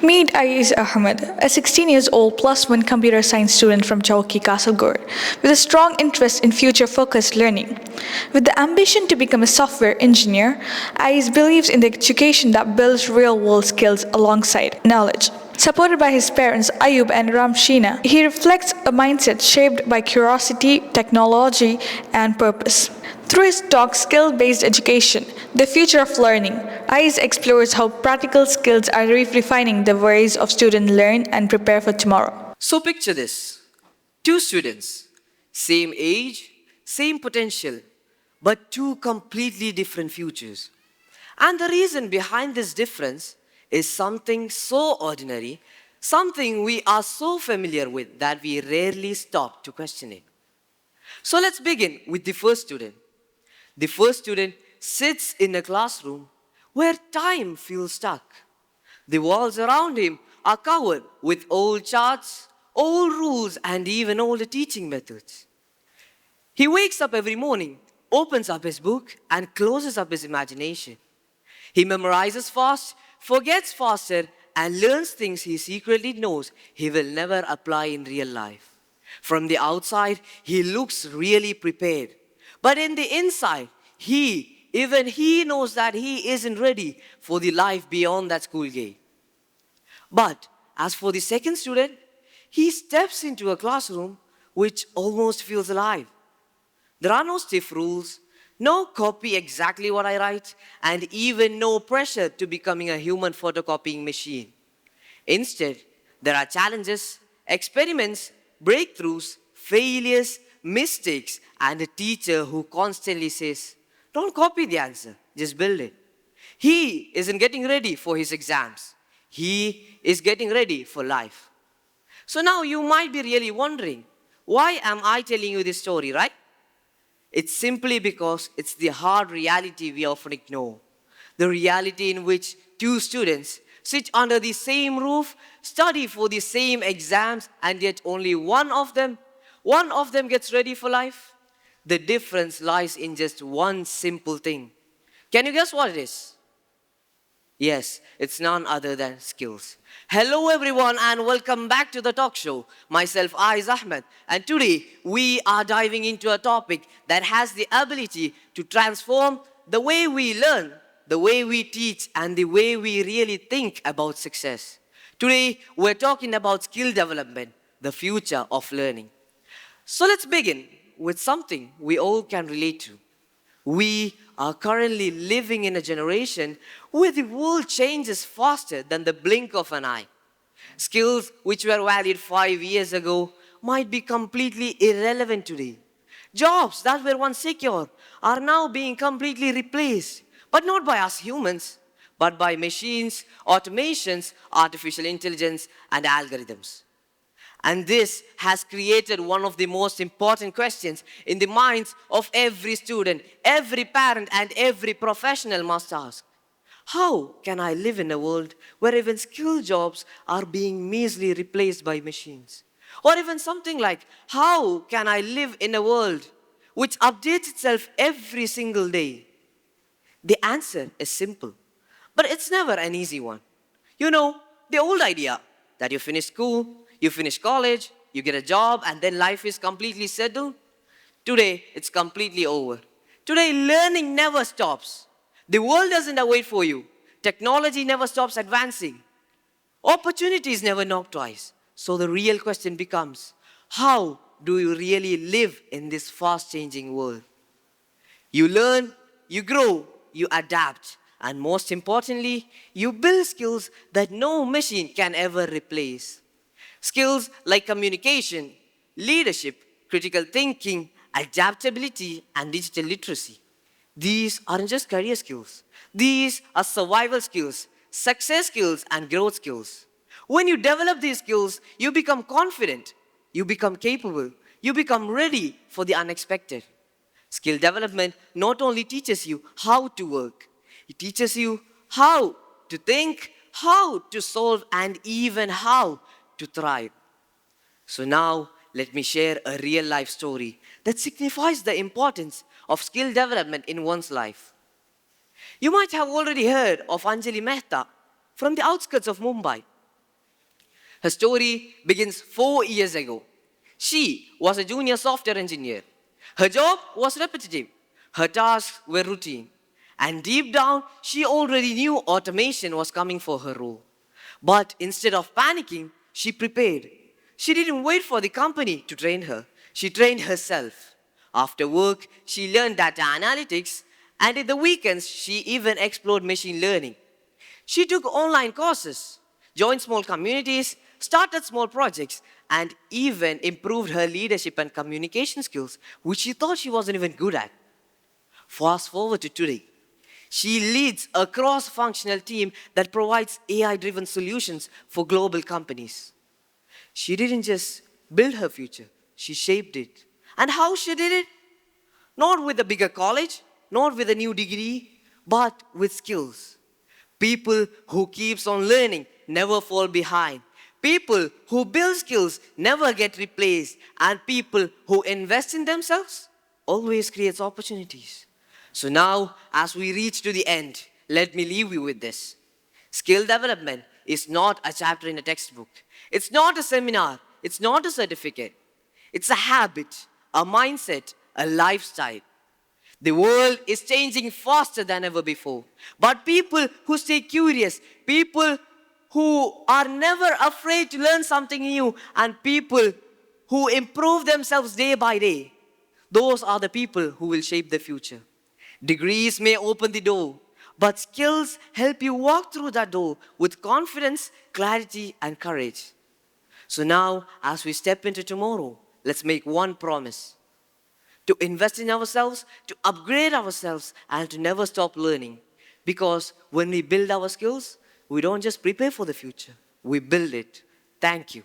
Meet Aayiz Ahmed, a 16 years old plus one computer science student from Chowki, Kasaragod, with a strong interest in future-focused learning. With the ambition to become a software engineer, Aayiz believes in the education that builds real-world skills alongside knowledge. Supported by his parents Ayub and Ramshina, he reflects a mindset shaped by curiosity, technology, and purpose. Through his talk, Skill-Based Education, the Future of Learning, Aayiz explores how practical skills are redefining the ways of students learn and prepare for tomorrow. So picture this. Two students, same age, same potential, but two completely different futures. And the reason behind this difference is something so ordinary, something we are so familiar with that we rarely stop to question it. So let's begin with the first student. The first student sits in a classroom where time feels stuck. The walls around him are covered with old charts, old rules, and even older teaching methods. He wakes up every morning, opens up his book, and closes up his imagination. He memorizes fast, forgets faster, and learns things he secretly knows he will never apply in real life. From the outside, he looks really prepared. But in the inside, even he knows that he isn't ready for the life beyond that school gate. But as for the second student, he steps into a classroom which almost feels alive. There are no stiff rules, no copy exactly what I write, and even no pressure to becoming a human photocopying machine. Instead, there are challenges, experiments, breakthroughs, failures, mistakes, and a teacher who constantly says, "Don't copy the answer, just build it." He isn't getting ready for his exams. He is getting ready for life. So now you might be really wondering, why am I telling you this story, right? It's simply because it's the hard reality we often ignore. The reality in which two students sit under the same roof, study for the same exams, and yet only one of them gets ready for life. The difference lies in just one simple thing. Can you guess what it is? Yes, it's none other than skills. Hello everyone and welcome back to the talk show. Myself, Aayiz Ahmed, and today we are diving into a topic that has the ability to transform the way we learn, the way we teach, and the way we really think about success. Today, we're talking about skill development, the future of learning. So let's begin with something we all can relate to. We are currently living in a generation where the world changes faster than the blink of an eye. Skills which were valued 5 years ago might be completely irrelevant today. Jobs that were once secure are now being completely replaced, but not by us humans, but by machines, automations, artificial intelligence, and algorithms. And this has created one of the most important questions in the minds of every student, every parent, and every professional must ask. How can I live in a world where even skilled jobs are being measly replaced by machines? Or even something like, how can I live in a world which updates itself every single day? The answer is simple, but it's never an easy one. You know, the old idea that you finish school, you finish college, you get a job, and then life is completely settled. Today, it's completely over. Today, learning never stops. The world doesn't wait for you. Technology never stops advancing. Opportunities never knock twice. So the real question becomes, how do you really live in this fast-changing world? You learn, you grow, you adapt, and most importantly, you build skills that no machine can ever replace. Skills like communication, leadership, critical thinking, adaptability, and digital literacy. These aren't just career skills. These are survival skills, success skills, and growth skills. When you develop these skills, you become confident, you become capable, you become ready for the unexpected. Skill development not only teaches you how to work, it teaches you how to think, how to solve, and even how to thrive. So now, let me share a real-life story that signifies the importance of skill development in one's life. You might have already heard of Anjali Mehta from the outskirts of Mumbai. Her story begins 4 years ago. She was a junior software engineer. Her job was repetitive. Her tasks were routine. And deep down, she already knew automation was coming for her role. But instead of panicking, she prepared. She didn't wait for the company to train her. She trained herself. After work, she learned data analytics, and in the weekends, she even explored machine learning. She took online courses, joined small communities, started small projects, and even improved her leadership and communication skills, which she thought she wasn't even good at. Fast forward to today. She leads a cross-functional team that provides AI-driven solutions for global companies. She didn't just build her future, she shaped it. And how she did it? Not with a bigger college, not with a new degree, but with skills. People who keeps on learning never fall behind. People who build skills never get replaced. And people who invest in themselves always creates opportunities. So now, as we reach to the end, let me leave you with this. Skill development is not a chapter in a textbook. It's not a seminar. It's not a certificate. It's a habit, a mindset, a lifestyle. The world is changing faster than ever before. But people who stay curious, people who are never afraid to learn something new, and people who improve themselves day by day, those are the people who will shape the future. Degrees may open the door, but skills help you walk through that door with confidence, clarity, and courage. So now, as we step into tomorrow, let's make one promise: to invest in ourselves, to upgrade ourselves, and to never stop learning. Because when we build our skills, we don't just prepare for the future, we build it. Thank you.